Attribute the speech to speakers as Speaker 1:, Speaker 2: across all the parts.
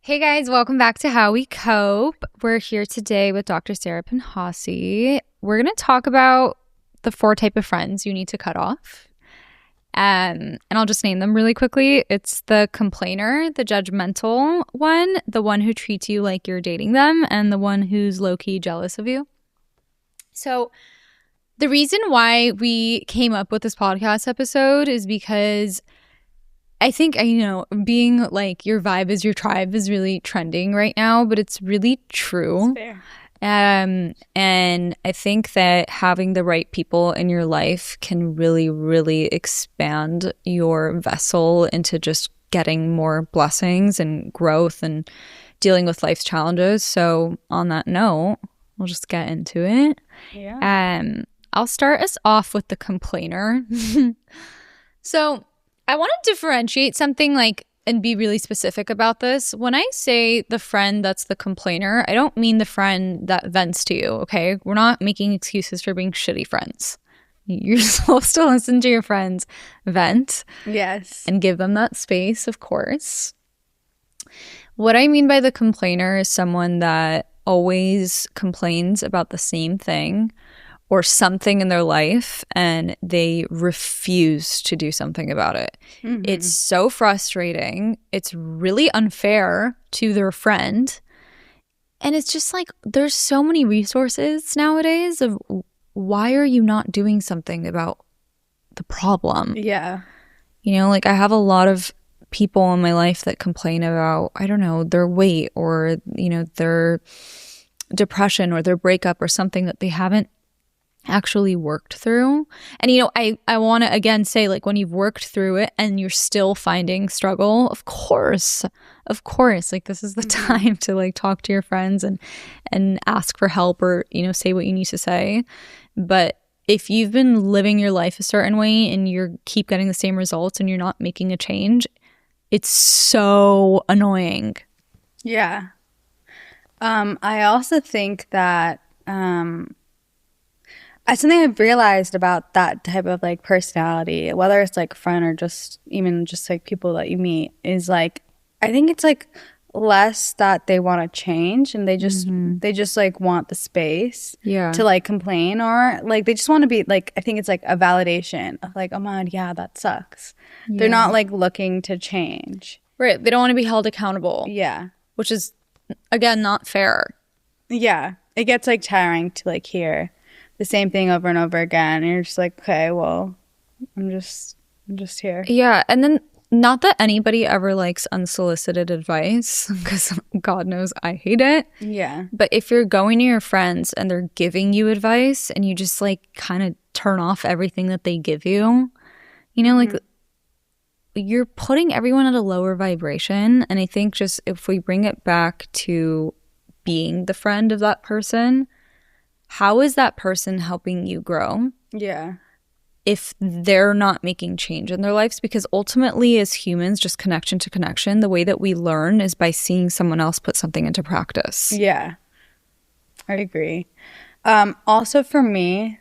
Speaker 1: Hey guys, welcome back to How We Cope. We're here today with Dr. Sara Pinhasi. We're going to talk about the 4 type of friends you need to cut off. And I'll just name them really quickly. It's the complainer, the judgmental one, the one who treats you like you're dating them, and the one who's low-key jealous of you. So the reason why we came up with this podcast episode is because I think, being like your vibe is your tribe is really trending right now, but it's really true.
Speaker 2: It's fair.
Speaker 1: And I think that having the right people in your life can really, really expand your vessel into just getting more blessings and growth and dealing with life's challenges. So on that note, we'll just get into it.
Speaker 2: Yeah.
Speaker 1: I'll start us off with the complainer. So I want to differentiate something and be really specific about this. When I say the friend that's the complainer, I don't mean the friend that vents to you, okay? We're not making excuses for being shitty friends. You're supposed to listen to your friends vent.
Speaker 2: Yes.
Speaker 1: And give them that space, of course. What I mean by the complainer is someone that always complains about the same thing or something in their life, and they refuse to do something about it. Mm-hmm. It's so frustrating. It's really unfair to their friend. And it's just like, there's so many resources nowadays of why are you not doing something about the problem?
Speaker 2: Yeah.
Speaker 1: I have a lot of people in my life that complain about, their weight or, their depression or their breakup or something that they haven't actually worked through. And I want to again say, when you've worked through it and you're still finding struggle, of course this is the time to talk to your friends and ask for help or say what you need to say. But if you've been living your life a certain way and you keep getting the same results and you're not making a change, it's so annoying.
Speaker 2: Yeah. I also think that something I've realized about that type of personality, whether it's friend or just people that you meet, is I think it's less that they want to change and they just want the space to complain, or they just want to be I think it's a validation of oh my God, yeah, that sucks. Yeah. They're not looking to change.
Speaker 1: Right. They don't want to be held accountable.
Speaker 2: Yeah.
Speaker 1: Which is again not fair.
Speaker 2: Yeah. It gets tiring to hear the same thing over and over again, and you're just okay, well, I'm just here.
Speaker 1: Yeah. And then not that anybody ever likes unsolicited advice, because God knows I hate it.
Speaker 2: Yeah.
Speaker 1: But if you're going to your friends and they're giving you advice and you just kind of turn off everything that they give you, you're putting everyone at a lower vibration. And I think just if we bring it back to being the friend of that person, how is that person helping you grow?
Speaker 2: Yeah.
Speaker 1: If they're not making change in their lives? Because ultimately, as humans, just connection to connection, the way that we learn is by seeing someone else put something into practice.
Speaker 2: Yeah. I agree. Also for me,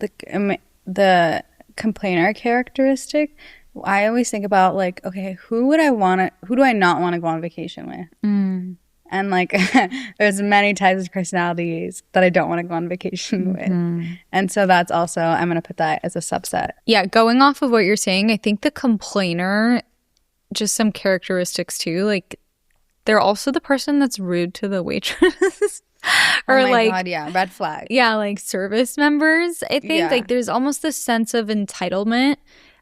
Speaker 2: the complainer characteristic, I always think about okay, who do I not want to go on vacation with? Mm. And there's many types of personalities that I don't want to go on vacation with. And so that's also, I'm going to put that as a subset.
Speaker 1: Yeah, going off of what you're saying, I think the complainer, just some characteristics too, they're also the person that's rude to the waitress. Or
Speaker 2: oh my God, yeah, red flag.
Speaker 1: Yeah, service members. I think there's almost this sense of entitlement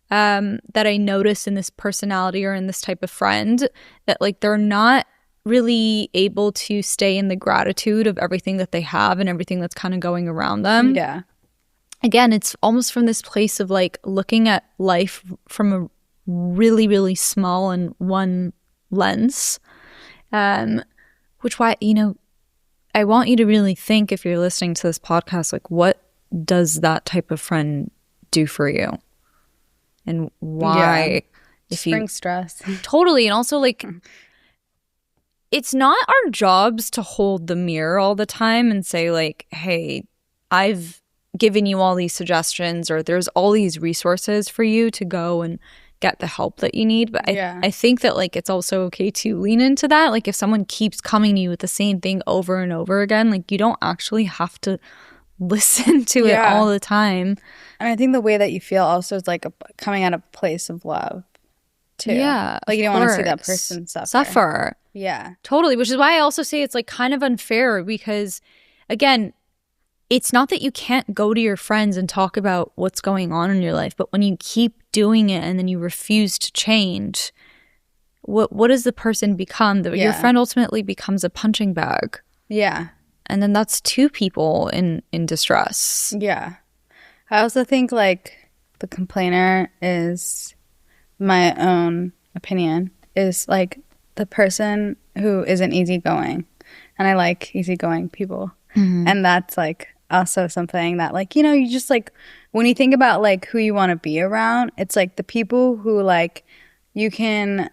Speaker 1: that I notice in this personality or in this type of friend, that they're not really able to stay in the gratitude of everything that they have and everything that's kind of going around them.
Speaker 2: Yeah.
Speaker 1: Again, it's almost from this place of looking at life from a really, really small and one lens. Which why, I want you to really think, if you're listening to this podcast, what does that type of friend do for you? And why?
Speaker 2: Yeah. Spring stress.
Speaker 1: Totally. And also it's not our jobs to hold the mirror all the time and say hey, I've given you all these suggestions, or there's all these resources for you to go and get the help that you need. But
Speaker 2: Yeah.
Speaker 1: I think that like it's also okay to lean into that. Like if someone keeps coming to you with the same thing over and over again, like you don't actually have to listen to it all the time.
Speaker 2: And I think the way that you feel also is like coming out of a place of love too.
Speaker 1: Yeah,
Speaker 2: like you
Speaker 1: of
Speaker 2: don't want to see that
Speaker 1: course.
Speaker 2: person
Speaker 1: Suffer.
Speaker 2: Yeah.
Speaker 1: Totally, which is why I also say it's like kind of unfair because, again, it's not that you can't go to your friends and talk about what's going on in your life, but when you keep doing it and then you refuse to change, what does the person become? Your friend ultimately becomes a punching bag.
Speaker 2: Yeah.
Speaker 1: And then that's two people in distress.
Speaker 2: Yeah. I also think like the complainer is, my own opinion, is like the person who isn't easygoing. And I like easygoing people. Mm-hmm. And that's like also something that like, you know, you just like when you think about like who you want to be around, it's like the people who like you can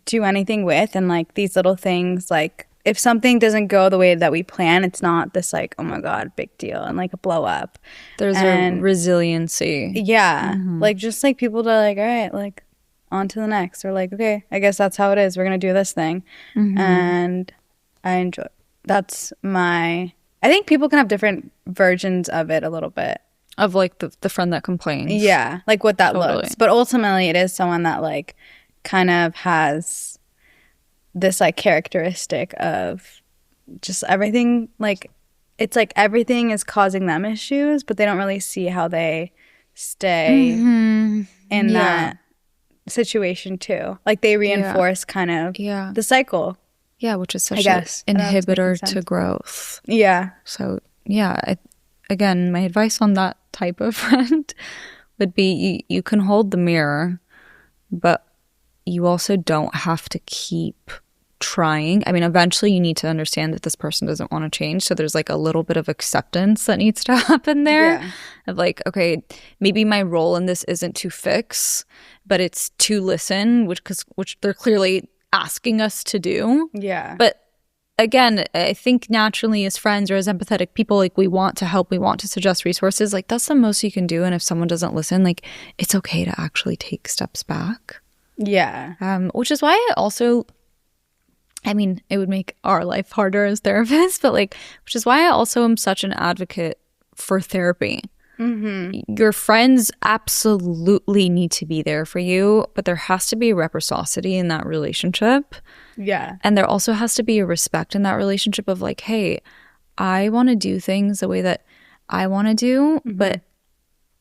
Speaker 2: do anything with, and like these little things, like if something doesn't go the way that we plan, it's not this like, oh my God, big deal and like a blow up.
Speaker 1: There's a resiliency.
Speaker 2: Yeah. Mm-hmm. Like just like people to like, all right, like on to the next, or like, okay, I guess that's how it is. We're going to do this thing. Mm-hmm. And I enjoy, I think people can have different versions of it a little bit.
Speaker 1: Of like the friend that complains.
Speaker 2: Yeah. Like what that looks. But ultimately it is someone that like kind of has this like characteristic of just everything, like it's like everything is causing them issues, but they don't really see how they stay in that situation too. Like they reinforce kind of the cycle.
Speaker 1: Yeah, which is such an inhibitor to growth.
Speaker 2: Yeah.
Speaker 1: So yeah, again, my advice on that type of friend would be you can hold the mirror, but you also don't have to keep trying. I mean, eventually you need to understand that this person doesn't want to change. So there's like a little bit of acceptance that needs to happen there. Yeah. Of like, okay, maybe my role in this isn't to fix, but it's to listen, which they're clearly asking us to do.
Speaker 2: Yeah.
Speaker 1: But again, I think naturally as friends or as empathetic people, like we want to help, we want to suggest resources. Like that's the most you can do. And if someone doesn't listen, like it's okay to actually take steps back.
Speaker 2: Yeah.
Speaker 1: Which is why I also, I mean, it would make our life harder as therapists, but like, which is why I also am such an advocate for therapy. Mm-hmm. Your friends absolutely need to be there for you, but there has to be reciprocity in that relationship.
Speaker 2: Yeah.
Speaker 1: And there also has to be a respect in that relationship of like, hey, I want to do things the way that I want to do, but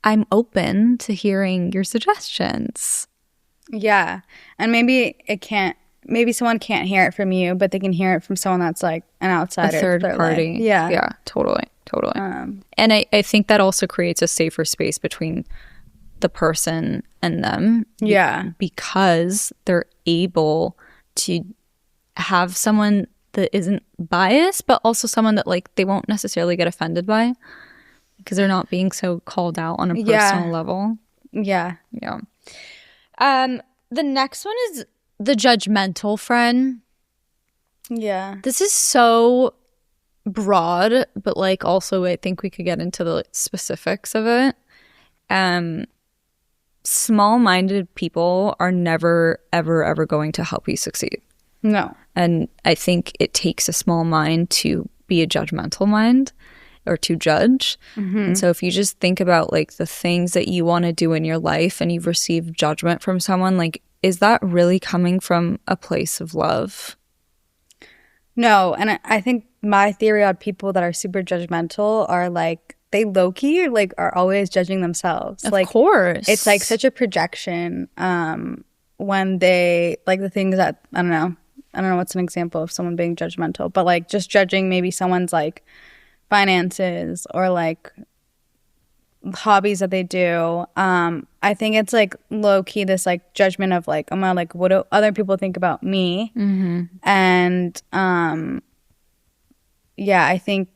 Speaker 1: I'm open to hearing your suggestions.
Speaker 2: Yeah. And maybe someone can't hear it from you, but they can hear it from someone that's like an outsider.
Speaker 1: A third party.
Speaker 2: Yeah.
Speaker 1: Yeah, totally. And I think that also creates a safer space between the person and them.
Speaker 2: Yeah.
Speaker 1: Because they're able to have someone that isn't biased, but also someone that like they won't necessarily get offended by because they're not being so called out on a personal level.
Speaker 2: Yeah.
Speaker 1: Yeah. The next one is the judgmental friend.
Speaker 2: Yeah.
Speaker 1: This is so broad, but like also I think we could get into the specifics of it. Small-minded people are never, ever, ever going to help you succeed.
Speaker 2: No.
Speaker 1: And I think it takes a small mind to be a judgmental mind or to judge. Mm-hmm. And so if you just think about like the things that you want to do in your life and you've received judgment from someone, like is that really coming from a place of love?
Speaker 2: No. And I think my theory on people that are super judgmental are like they low-key like are always judging themselves.
Speaker 1: Of
Speaker 2: like,
Speaker 1: course.
Speaker 2: It's like such a projection when they like the things that I don't know what's an example of someone being judgmental, but like just judging maybe someone's like finances or like hobbies that they do. I think it's like low-key this like judgment of like, oh my, like what do other people think about me? Mm-hmm. And yeah, I think,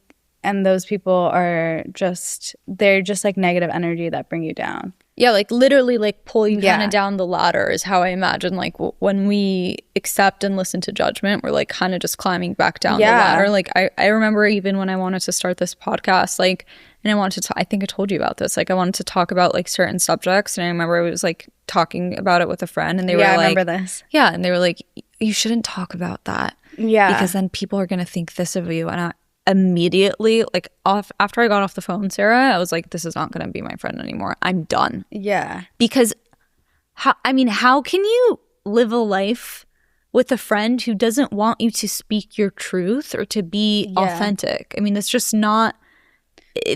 Speaker 2: and those people are just, they're just like negative energy that bring you down.
Speaker 1: Yeah, like literally like pull you kind
Speaker 2: Yeah.
Speaker 1: of down the ladder is how I imagine like when we accept and listen to judgment, we're like kind of just climbing back down the ladder. Like I remember even when I wanted to start this podcast, like, and I wanted to, I think I told you about this, like I wanted to talk about like certain subjects, and I remember I was like talking about it with a friend, and they were like,
Speaker 2: I remember this.
Speaker 1: Yeah, and they were like, you shouldn't talk about that.
Speaker 2: Yeah.
Speaker 1: Because then people are going to think this of you. And I immediately, like after I got off the phone, Sarah, I was like, this is not going to be my friend anymore. I'm done.
Speaker 2: Yeah.
Speaker 1: Because how can you live a life with a friend who doesn't want you to speak your truth or to be authentic? I mean, that's just not,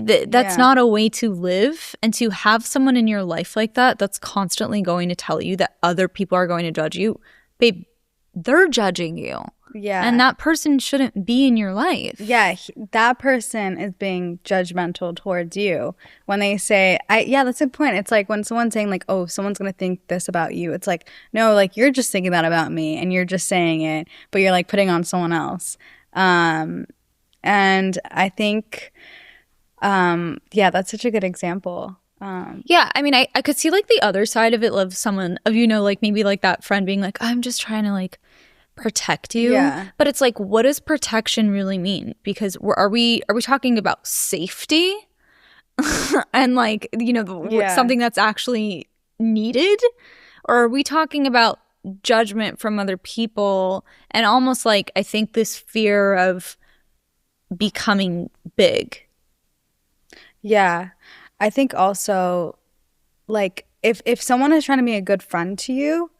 Speaker 1: that's not a way to live. And to have someone in your life like that, that's constantly going to tell you that other people are going to judge you. Babe, they're judging you.
Speaker 2: Yeah.
Speaker 1: And that person shouldn't be in your life.
Speaker 2: Yeah, that person is being judgmental towards you when they say, that's a good point. It's like when someone's saying like, oh, someone's going to think this about you. It's like, no, like you're just thinking that about me and you're just saying it, but you're like putting on someone else. And I think, that's such a good example.
Speaker 1: Yeah, I mean, I could see like the other side of it of someone, of, like maybe like that friend being like, I'm just trying to like protect you.
Speaker 2: Yeah.
Speaker 1: But it's like, what does protection really mean? Because are we talking about safety and like, something that's actually needed? Or are we talking about judgment from other people and almost like, I think this fear of becoming big?
Speaker 2: Yeah. I think also like if someone is trying to be a good friend to you,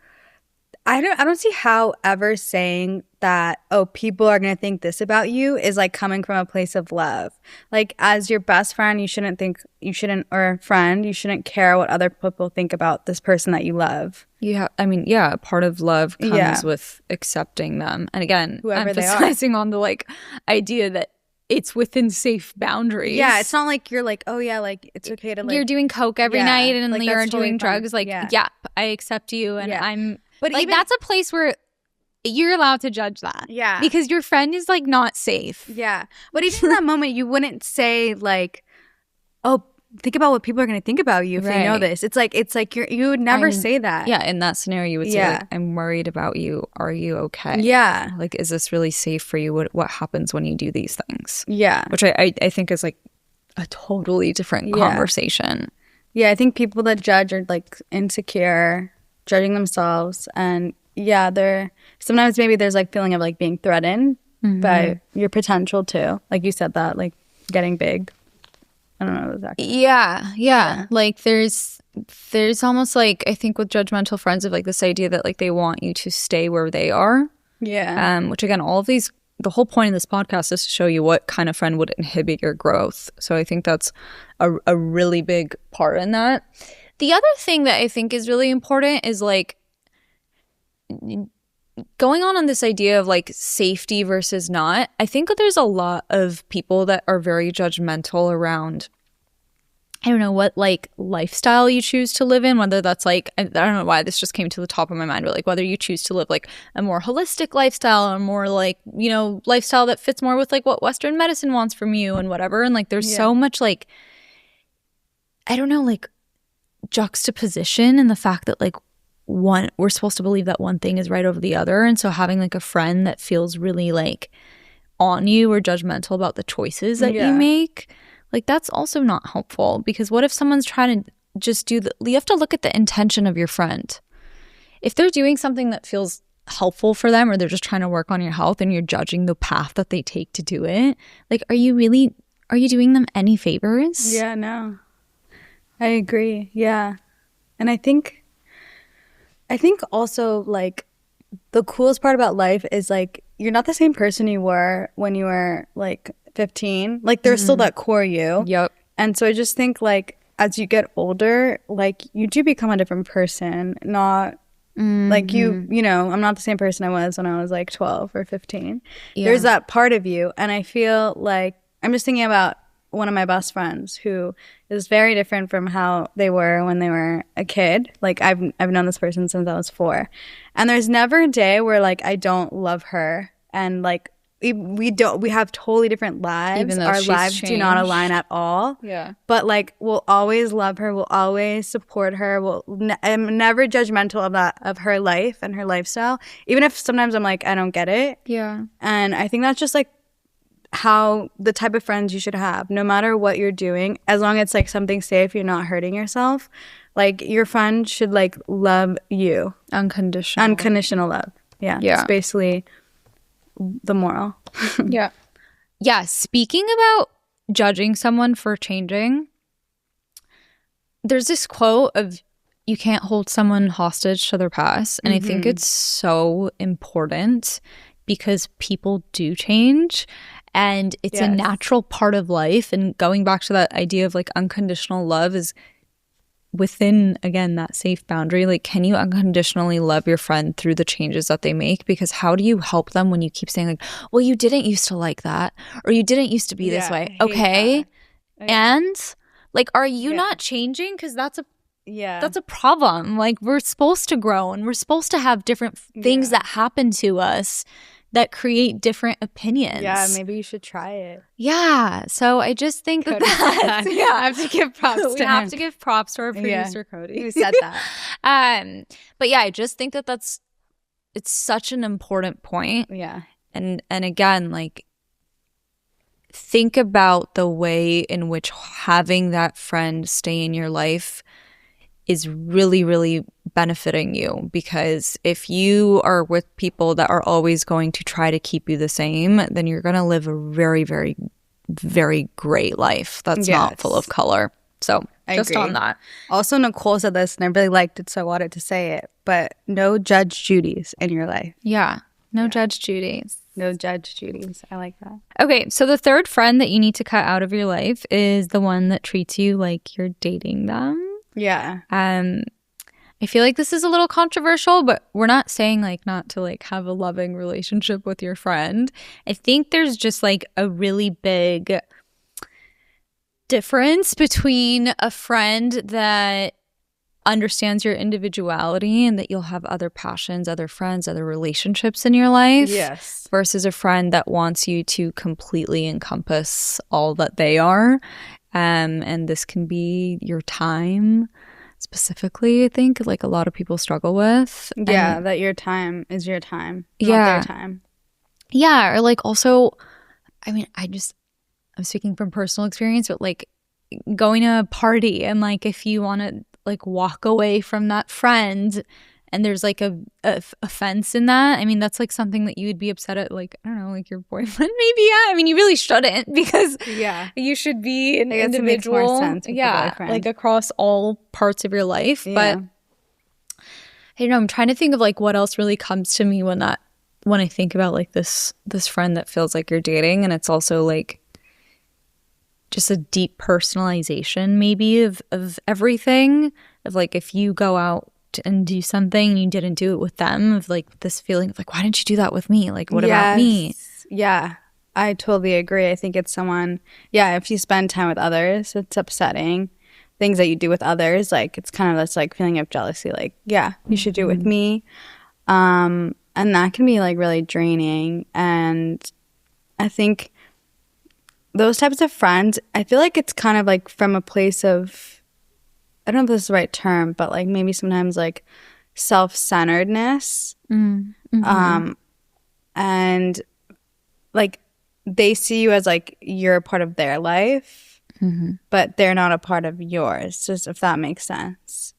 Speaker 2: I don't see how ever saying that, oh, people are going to think this about you is like coming from a place of love. Like as your best friend, or friend, you shouldn't care what other people think about this person that you love.
Speaker 1: Part of love comes with accepting them. And again,
Speaker 2: whoever
Speaker 1: emphasizing on the like idea that it's within safe boundaries.
Speaker 2: Yeah, it's not like you're like, oh yeah, like it's okay to like
Speaker 1: you're doing coke every night and
Speaker 2: like,
Speaker 1: you're
Speaker 2: totally
Speaker 1: doing
Speaker 2: fine.
Speaker 1: drugs. Like, I accept you and I'm. But like, that's a place where you're allowed to judge that.
Speaker 2: Yeah.
Speaker 1: Because your friend is like not safe.
Speaker 2: Yeah. But even in that moment, you wouldn't say like, oh, think about what people are going to think about you if they know this. It's like you would never say that.
Speaker 1: Yeah. In that scenario, you would say, like, I'm worried about you. Are you okay?
Speaker 2: Yeah.
Speaker 1: Like, is this really safe for you? What happens when you do these things?
Speaker 2: Yeah.
Speaker 1: Which I think is like a totally different conversation.
Speaker 2: Yeah. I think people that judge are like insecure, judging themselves, and they're sometimes maybe there's like feeling of like being threatened by your potential too, like you said, that like getting big. I don't know exactly.
Speaker 1: Yeah. Like there's almost like, I think with judgmental friends of like this idea that like they want you to stay where they are.
Speaker 2: Yeah.
Speaker 1: Which again, all of these, the whole point of this podcast is to show you what kind of friend would inhibit your growth. So I think that's a really big part in that. The other thing that I think is really important is like going on this idea of like safety versus not. I think that there's a lot of people that are very judgmental around, I don't know, what like lifestyle you choose to live in, whether that's like, I don't know why this just came to the top of my mind, but like whether you choose to live like a more holistic lifestyle or more like, lifestyle that fits more with like what Western medicine wants from you and whatever. And like there's so much like, I don't know, like juxtaposition in the fact that like we're supposed to believe that one thing is right over the other. And so having like a friend that feels really like on you or judgmental about the choices that you make, like that's also not helpful. Because what if someone's trying to just you have to look at the intention of your friend. If they're doing something that feels helpful for them, or they're just trying to work on your health and you're judging the path that they take to do it, like are you doing them any favors?
Speaker 2: Yeah, no. I agree. Yeah. And I think also like the coolest part about life is like you're not the same person you were when you were like 15. Like there's still that core you.
Speaker 1: Yep.
Speaker 2: And so I just think like as you get older, like you do become a different person, not like I'm not the same person I was when I was like 12 or 15. There's that part of you. And I feel like I'm just thinking about one of my best friends who is very different from how they were when they were a kid. Like I've known this person since I was 4. And there's never a day where like I don't love her and like we have totally different lives.
Speaker 1: Even though
Speaker 2: Our
Speaker 1: she's
Speaker 2: lives do not
Speaker 1: changed.
Speaker 2: align at all.
Speaker 1: Yeah.
Speaker 2: But like, we'll always love her. We'll always support her. I'm never judgmental of her life and her lifestyle. Even if sometimes I'm like, I don't get it.
Speaker 1: Yeah.
Speaker 2: And I think that's just like how the type of friends you should have, no matter what you're doing, as long as it's like something safe, you're not hurting yourself. Like, your friend should like love you. Unconditional love. Yeah. It's basically the moral.
Speaker 1: Yeah. Yeah. Speaking about judging someone for changing, there's this quote of, you can't hold someone hostage to their past. And I think it's so important because people do change and it's a natural part of life. And going back to that idea of like unconditional love is within, again, that safe boundary. Like, can you unconditionally love your friend through the changes that they make? Because how do you help them when you keep saying like, well, you didn't used to like that, or you didn't used to be this way. Okay. And like, are you not changing? Because that's a problem. Like, we're supposed to grow and we're supposed to have different things that happen to us that create different opinions.
Speaker 2: Yeah, maybe you should try it.
Speaker 1: Yeah. So I just think that
Speaker 2: I have to give props to him.
Speaker 1: We have to give props to our producer, Cody.
Speaker 2: Who said that.
Speaker 1: But yeah, I just think that it's such an important point.
Speaker 2: Yeah.
Speaker 1: And again, like, think about the way in which having that friend stay in your life is really, really benefiting you. Because if you are with people that are always going to try to keep you the same, then you're going to live a very, very, very great life that's not full of color. So just on that.
Speaker 2: Also, Nicole said this and I really liked it, so I wanted to say it. But no Judge Judys in your life.
Speaker 1: Yeah. No Judge Judys.
Speaker 2: No Judge Judys. I like that.
Speaker 1: Okay, so the third friend that you need to cut out of your life is the one that treats you like you're dating them.
Speaker 2: Yeah.
Speaker 1: I feel like this is a little controversial, but we're not saying like not to like have a loving relationship with your friend. I think there's just like a really big difference between a friend that understands your individuality and that you'll have other passions, other friends, other relationships in your life.
Speaker 2: Yes.
Speaker 1: Versus a friend that wants you to completely encompass all that they are. And this can be your time specifically, I think, like a lot of people struggle with.
Speaker 2: Yeah, that your time is your time, not their time.
Speaker 1: Yeah, or like also, I mean, I'm speaking from personal experience, but like going to a party and like if you want to like walk away from that friend and there's like a offense in that, I mean, that's like something that you would be upset at, like, I don't know, like your boyfriend maybe. Yeah, I mean, you really shouldn't, because you should be an individual.
Speaker 2: Makes more sense with the boyfriend.
Speaker 1: Like across all parts of your life. But I don't know, I'm trying to think of like what else really comes to me when I think about like this friend that feels like you're dating, and it's also like just a deep personalization maybe of everything, of like if you go out and do something and you didn't do it with them, of like this feeling of like, why didn't you do that with me? Like, what about me?
Speaker 2: Yeah, I totally agree. I think it's someone, if you spend time with others, it's upsetting. Things that you do with others, like it's kind of this like feeling of jealousy, like, you should do it with me. And that can be like really draining. And I think those types of friends, I feel like it's kind of like from a place of, I don't know if this is the right term, but like maybe sometimes like self-centeredness. And like they see you as like you're a part of their life, but they're not a part of yours, just if that makes sense.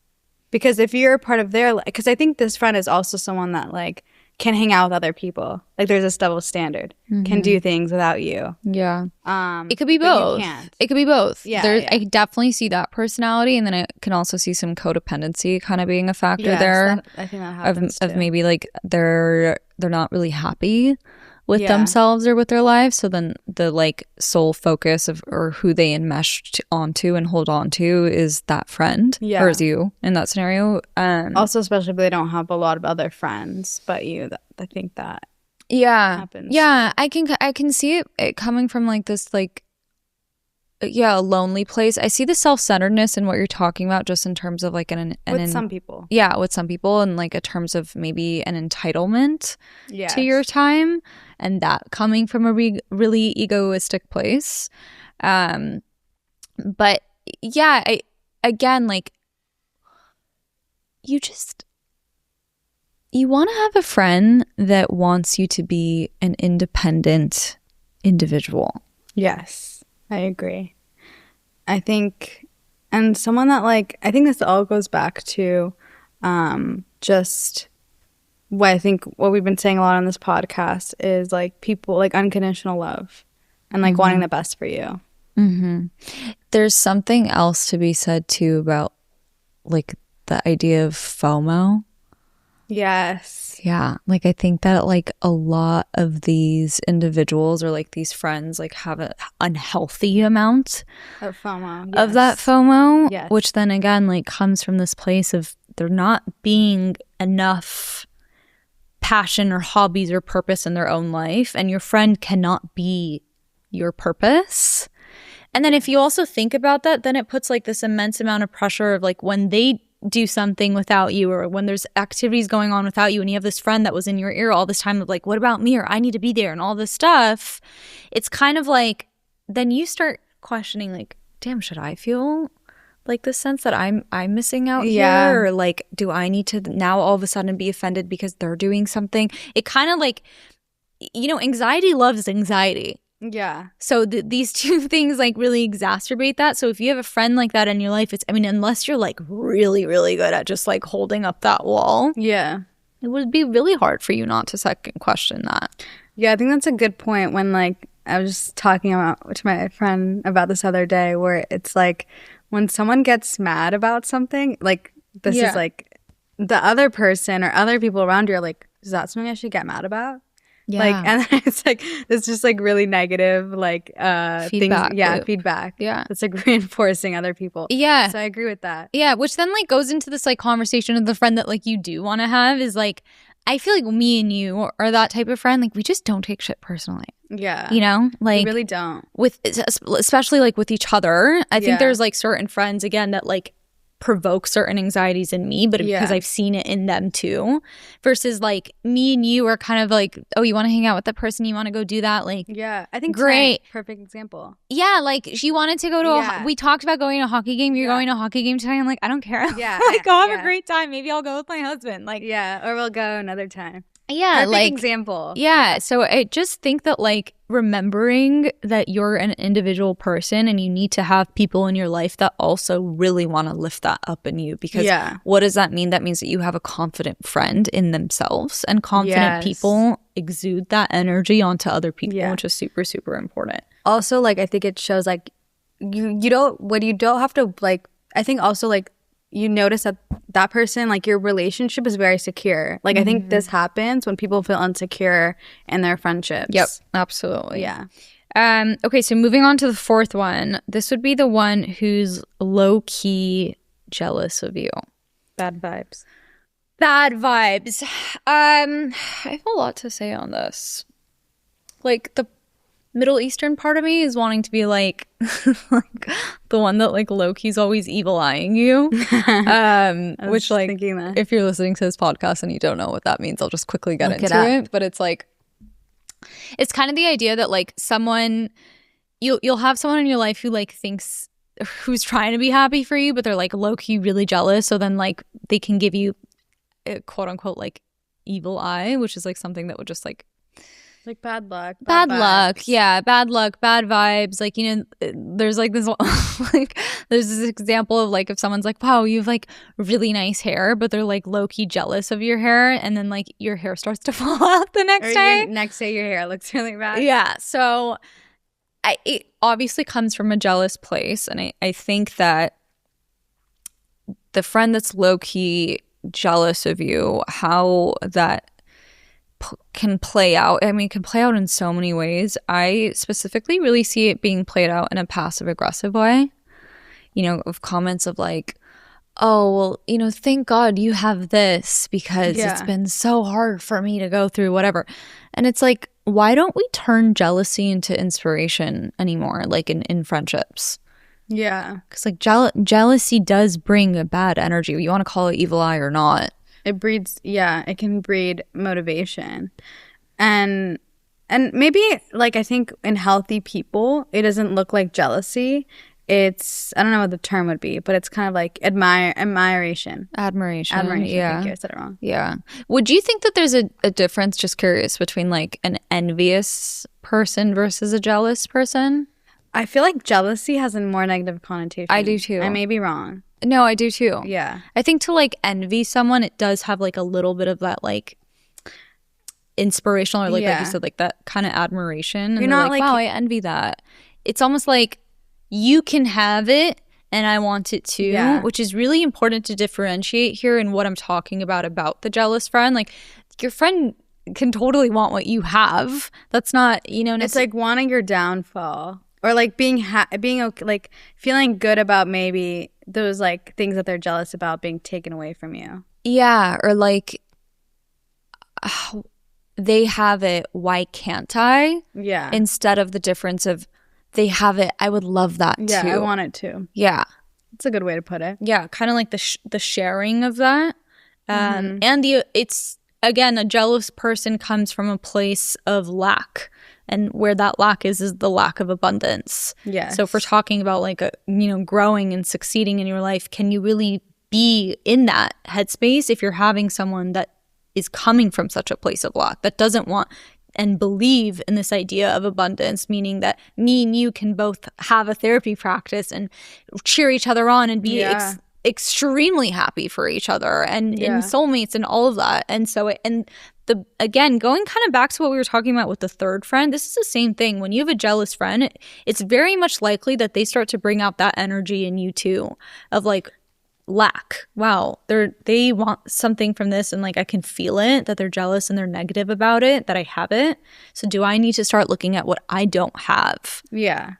Speaker 2: Because if you're a part of their life, because I think this friend is also someone that like can hang out with other people. Like there's this double standard. Can do things without you.
Speaker 1: Yeah. It could be both. It could be both.
Speaker 2: Yeah.
Speaker 1: I definitely see that personality, and then I can also see some codependency kind of being a factor there.
Speaker 2: I think that happens
Speaker 1: of maybe like they're not really happy with themselves or with their lives, so then the like sole focus of or who they enmeshed onto and hold on to is that friend, or is you in that scenario.
Speaker 2: Also, especially if they don't have a lot of other friends but you, I think that happens.
Speaker 1: Yeah, I can see it coming from like this like a lonely place. I see the self-centeredness in what you're talking about, just in terms of like
Speaker 2: some people.
Speaker 1: Yeah, with some people, and like in terms of maybe an entitlement to your time. and that coming from a really egoistic place. But yeah, again, like, you want to have a friend that wants you to be an independent individual.
Speaker 2: Yes, I agree. I think, and someone that, like, I think this all goes back to just what I think what we've been saying a lot on this podcast is, like, people, like, unconditional love and, like, wanting the best for you.
Speaker 1: There's something else to be said too about, like, the idea of FOMO.
Speaker 2: Yes.
Speaker 1: Yeah. Like, I think that, like, a lot of these individuals or, like, these friends, like, have an unhealthy amount
Speaker 2: Of FOMO.
Speaker 1: of that FOMO,
Speaker 2: Yes.
Speaker 1: which then again, like, comes from this place of there not being enough passion or hobbies or purpose in their own life, and your friend cannot be your purpose. And then if you also think about that, then it puts, like, this immense amount of pressure of, like, when they do something without you, or when there's activities going on without you, and you have this friend that was in your ear all this time of, like, what about me, or I need to be there, and all this stuff, it's kind of like, then you start questioning, like, damn, should I feel like this sense that I'm missing out here, or, like, do I need to now all of a sudden be offended because they're doing something? It kind of, like, you know, anxiety loves anxiety.
Speaker 2: Yeah.
Speaker 1: So these two things, like, really exacerbate that. So if you have a friend like that in your life, it's, I mean, unless you're, like, really, really good at just, like, holding up that wall,
Speaker 2: Yeah.
Speaker 1: it would be really hard for you not to second question that.
Speaker 2: Yeah, I think that's a good point. When, like, I was just talking about to my friend about this other day, where it's like when someone gets mad about something, like, this is like the other person or other people around you are like, is that something I should get mad about?
Speaker 1: Yeah.
Speaker 2: Like, and then it's like, it's just, like, really negative, like,
Speaker 1: Feedback
Speaker 2: things. Yeah,
Speaker 1: loop.
Speaker 2: feedback.
Speaker 1: Yeah.
Speaker 2: It's, like, reinforcing other people.
Speaker 1: Yeah.
Speaker 2: So I agree with that.
Speaker 1: Yeah, which then, like, goes into this, like, conversation of the friend that, like, you do want to have is, like, I feel like me and you are that type of friend. Like, we just don't take shit personally.
Speaker 2: Yeah.
Speaker 1: You know? Like,
Speaker 2: We really don't.
Speaker 1: with, especially, like, with each other. I think
Speaker 2: Yeah.
Speaker 1: there's, like, certain friends, again, that, like, provoke certain anxieties in me, but because I've seen it in them too, versus, like, me and you are kind of like, oh, you want to hang out with that person, you want to go do that, like,
Speaker 2: Yeah. I think
Speaker 1: great.
Speaker 2: tonight, perfect example.
Speaker 1: yeah, like, she wanted to go to we talked about going to a hockey game. You're going to a hockey game tonight. I'm like, I don't care.
Speaker 2: Yeah.
Speaker 1: Like, go have a great time. Maybe I'll go with my husband. Like,
Speaker 2: Yeah. Or we'll go another time.
Speaker 1: yeah,
Speaker 2: Perfect
Speaker 1: like,
Speaker 2: example.
Speaker 1: yeah. So I just think that, like, remembering that you're an individual person and you need to have people in your life that also really want to lift that up in you, because what does that mean? That means that you have a confident friend in themselves, and confident people exude that energy onto other people, which is super, super important.
Speaker 2: Also, like, I think it shows, like, you don't have to, like, I think also, like, you notice that that person, like, your relationship is very secure. Like, I think this happens when people feel insecure in their friendships.
Speaker 1: Yep, absolutely.
Speaker 2: Yeah.
Speaker 1: Okay, so moving on to the fourth one. This would be the one who's low-key jealous of you.
Speaker 2: Bad vibes.
Speaker 1: Bad vibes. I have a lot to say on this. Like, the Middle Eastern part of me is wanting to be like, like, the one that, like, low-key's always evil-eyeing you. Which, like, if you're listening to this podcast and you don't know what that means, I'll just quickly get into it. But it's like, it's kind of the idea that, like, someone, you'll have someone in your life who, like, thinks, who's trying to be happy for you, but they're, like, low-key really jealous. So then, like, they can give you a quote-unquote, like, evil eye, which is, like, something that would just, like
Speaker 2: bad luck.
Speaker 1: Bad luck. Yeah, bad luck, bad vibes. Like, you know, there's, like, this, like, there's this example of, like, if someone's like, wow, you have, like, really nice hair, but they're, like, low-key jealous of your hair, and then, like, your hair starts to fall out the next day.
Speaker 2: Next day your hair looks really bad.
Speaker 1: Yeah, so it obviously comes from a jealous place, and I think that the friend that's low-key jealous of you, how that can play out. I mean, it can play out in so many ways. I specifically really see it being played out in a passive aggressive way, you know, of comments of, like, oh, well, you know, thank God you have this, because it's been so hard for me to go through whatever. And it's like, why don't we turn jealousy into inspiration anymore, like, in friendships?
Speaker 2: Yeah.
Speaker 1: Because, like, jealousy does bring a bad energy. You want to call it evil eye or not.
Speaker 2: It breeds, it can breed motivation. And And maybe, like, I think in healthy people, it doesn't look like jealousy. It's, I don't know what the term would be, but it's kind of like admiration.
Speaker 1: Admiration.
Speaker 2: Yeah. Thank you. I said it wrong.
Speaker 1: Yeah. Would you think that there's a difference, just curious, between like an envious person versus a jealous person?
Speaker 2: I feel like jealousy has a more negative connotation.
Speaker 1: I do too.
Speaker 2: I may be wrong.
Speaker 1: No, I do too.
Speaker 2: Yeah.
Speaker 1: I think to like envy someone, it does have like a little bit of that like inspirational or like you said, like that kind of admiration.
Speaker 2: You're not like,
Speaker 1: wow, I envy that. It's almost like you can have it and I want it too, which is really important to differentiate here in what I'm talking about the jealous friend. Like your friend can totally want what you have. That's not, it's
Speaker 2: like wanting your downfall or like being okay, like feeling good about maybe those like things that they're jealous about being taken away from you.
Speaker 1: Yeah. Or like, they have it, why can't I?
Speaker 2: Yeah.
Speaker 1: Instead of the difference of they have it, I would love that too.
Speaker 2: Yeah, I want it too.
Speaker 1: Yeah.
Speaker 2: It's a good way to put it.
Speaker 1: Yeah, kind of like the sharing of that. And it's, again, a jealous person comes from a place of lack. And where that lack is the lack of abundance.
Speaker 2: Yes.
Speaker 1: So if we're talking about like, growing and succeeding in your life, can you really be in that headspace if you're having someone that is coming from such a place of lack, that doesn't want and believe in this idea of abundance, meaning that me and you can both have a therapy practice and cheer each other on and be extremely happy for each other and in soulmates and all of that. And so, again, going kind of back to what we were talking about with the third friend, this is the same thing. When you have a jealous friend, it's very much likely that they start to bring out that energy in you too, of like, lack. Wow, they want something from this and like I can feel it, that they're jealous and they're negative about it, that I have it. So do I need to start looking at what I don't have?
Speaker 2: Yeah.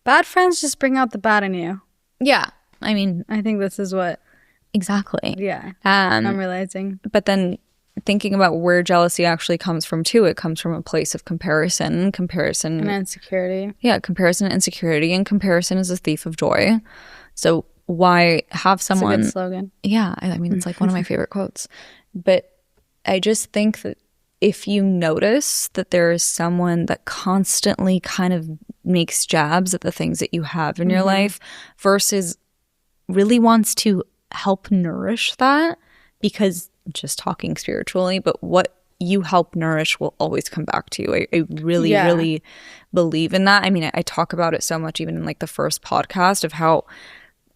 Speaker 2: Bad friends just bring out the bad in you.
Speaker 1: Yeah. I mean,
Speaker 2: I think this is what
Speaker 1: exactly.
Speaker 2: Yeah. I'm realizing.
Speaker 1: But then thinking about where jealousy actually comes from too, it comes from a place of comparison
Speaker 2: and insecurity.
Speaker 1: Yeah, comparison and insecurity, and comparison is a thief of joy. So why have someone...
Speaker 2: It's a good slogan.
Speaker 1: Yeah, I mean, it's like one of my favorite quotes. But I just think that if you notice that there is someone that constantly kind of makes jabs at the things that you have in your life versus really wants to help nourish that, because just talking spiritually, but what you help nourish will always come back to you. I really, really believe in that. I mean, I talk about it so much even in like the first podcast of how...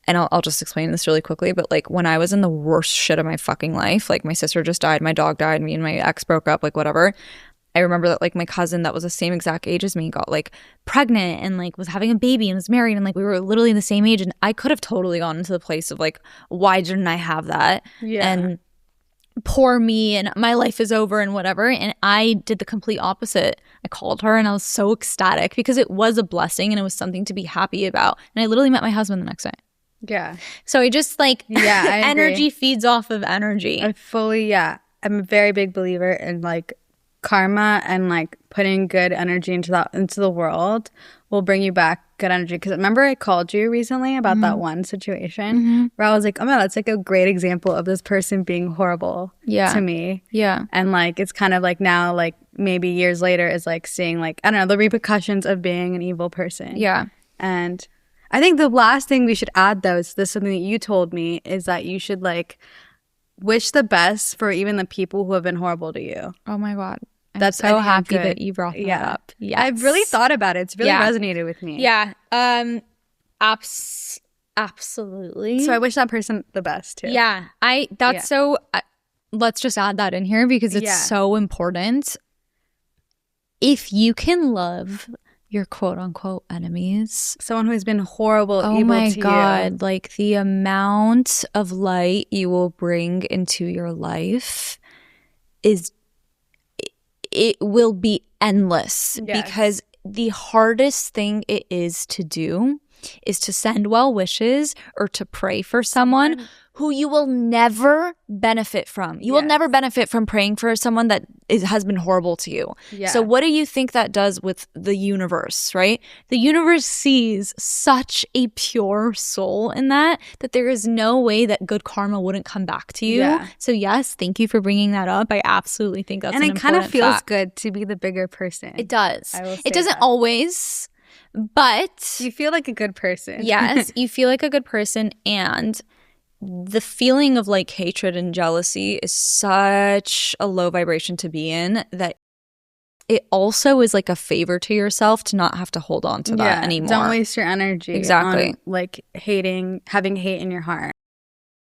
Speaker 1: And I'll just explain this really quickly, but like when I was in the worst shit of my fucking life, like my sister just died, my dog died, me and my ex broke up, like whatever. I remember that like my cousin that was the same exact age as me got like pregnant and like was having a baby and was married, and like we were literally the same age, and I could have totally gone into the place of like, why didn't I have that?
Speaker 2: Yeah.
Speaker 1: And poor me and my life is over and whatever. And I did the complete opposite. I called her and I was so ecstatic because it was a blessing and it was something to be happy about. And I literally met my husband the next day.
Speaker 2: Yeah.
Speaker 1: So I just like,
Speaker 2: I
Speaker 1: energy feeds off of energy.
Speaker 2: I'm a very big believer in like karma, and like putting good energy into the world will bring you back good energy. Because remember I called you recently about that one situation where I was like, oh man, that's like a great example of this person being horrible to me.
Speaker 1: Yeah.
Speaker 2: And like it's kind of like now, like maybe years later, is like seeing like, I don't know, the repercussions of being an evil person.
Speaker 1: Yeah.
Speaker 2: And I think the last thing we should add, though, is this something that you told me, is that you should like wish the best for even the people who have been horrible to you.
Speaker 1: Oh my God. I'm so happy that you brought that up.
Speaker 2: Yeah. I've really thought about it. It's really resonated with me.
Speaker 1: Yeah. Absolutely.
Speaker 2: So I wish that person the best too.
Speaker 1: Yeah. So let's just add that in here because it's so important. If you can love your quote unquote enemies,
Speaker 2: someone who's been horrible,
Speaker 1: oh my God, like the amount of light you will bring into your life it will be endless. Because the hardest thing it is to do is to send well wishes or to pray for someone who you will never benefit from. You will never benefit from praying for someone that has been horrible to you. Yeah. So what do you think that does with the universe, right? The universe sees such a pure soul in that there is no way that good karma wouldn't come back to you. Yeah. So yes, thank you for bringing that up. I absolutely think that's an important fact.
Speaker 2: And it kind of feels good to be the bigger person.
Speaker 1: It does. It doesn't always, but
Speaker 2: you feel like a good person.
Speaker 1: Yes, you feel like a good person, and the feeling of like hatred and jealousy is such a low vibration to be in that it also is like a favor to yourself to not have to hold on to that anymore.
Speaker 2: Don't waste your energy on like having hate in your heart.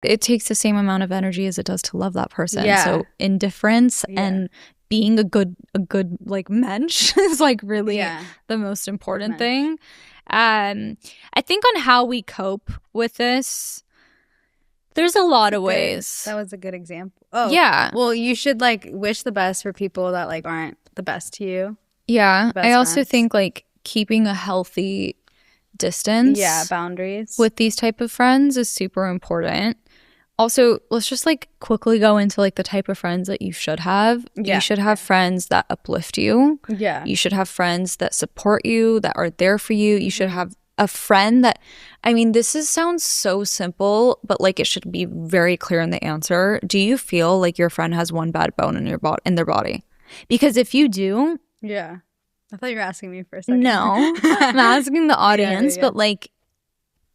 Speaker 1: It takes the same amount of energy as it does to love that person. Yeah. So indifference and being a good like mensch is like really the most important thing. I think on how we cope with this, there's a lot of ways.
Speaker 2: That was a good example. Oh, yeah. Well, you should like wish the best for people that like aren't the best to you.
Speaker 1: Yeah. I also think like keeping a healthy distance.
Speaker 2: Yeah, boundaries.
Speaker 1: With these type of friends is super important. Also, let's just like quickly go into like the type of friends that you should have. Yeah. You should have friends that uplift you. Yeah. You should have friends that support you, that are there for you. You should have a friend that, I mean, sounds so simple, but like it should be very clear in the answer. Do you feel like your friend has one bad bone in their body? Because if you do,
Speaker 2: yeah. I thought you were asking me for a second.
Speaker 1: No, I'm asking the audience, but like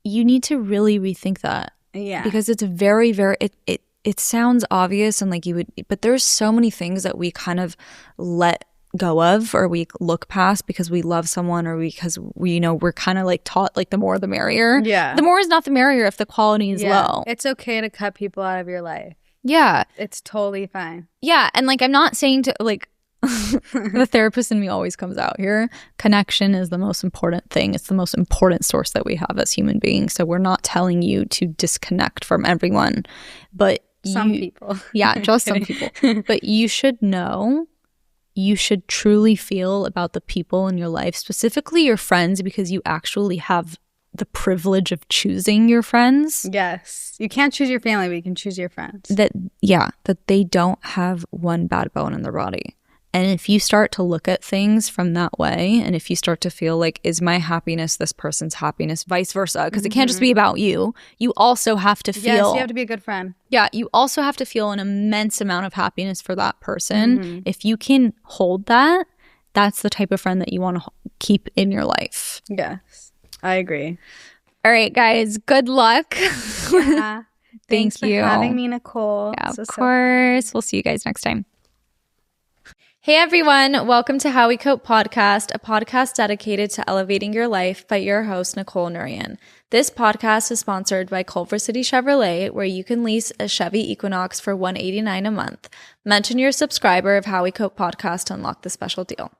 Speaker 1: you need to really rethink that. Yeah. Because it's very, very, it sounds obvious and like you would, but there's so many things that we kind of let go of or we look past because we love someone or because we're kind of like taught like the more the merrier. Yeah. The more is not the merrier if the quality is low.
Speaker 2: It's okay to cut people out of your life.
Speaker 1: Yeah.
Speaker 2: It's totally fine.
Speaker 1: Yeah. And like I'm not saying to like the therapist in me always comes out here. Connection is the most important thing. It's the most important source that we have as human beings. So we're not telling you to disconnect from everyone, but
Speaker 2: some people.
Speaker 1: Yeah, just some people. But you should know, you should truly feel about the people in your life, specifically your friends, because you actually have the privilege of choosing your friends.
Speaker 2: Yes. You can't choose your family, but you can choose your friends.
Speaker 1: That they don't have one bad bone in their body. And if you start to look at things from that way, and if you start to feel like, is my happiness this person's happiness, vice versa, because it can't just be about you. You also have to feel...
Speaker 2: Yes, you have to be a good friend.
Speaker 1: Yeah, you also have to feel an immense amount of happiness for that person. Mm-hmm. If you can hold that, that's the type of friend that you want to keep in your life.
Speaker 2: Yes, I agree.
Speaker 1: All right, guys, good luck.
Speaker 2: Yeah. Thanks for having me, Nicole.
Speaker 1: Yeah, of course. We'll see you guys next time. Hey everyone, welcome to How We Cope podcast, a podcast dedicated to elevating your life by your host, Nicole Nurian. This podcast is sponsored by Culver City Chevrolet, where you can lease a Chevy Equinox for $189 a month. Mention you're a subscriber of How We Cope podcast to unlock the special deal.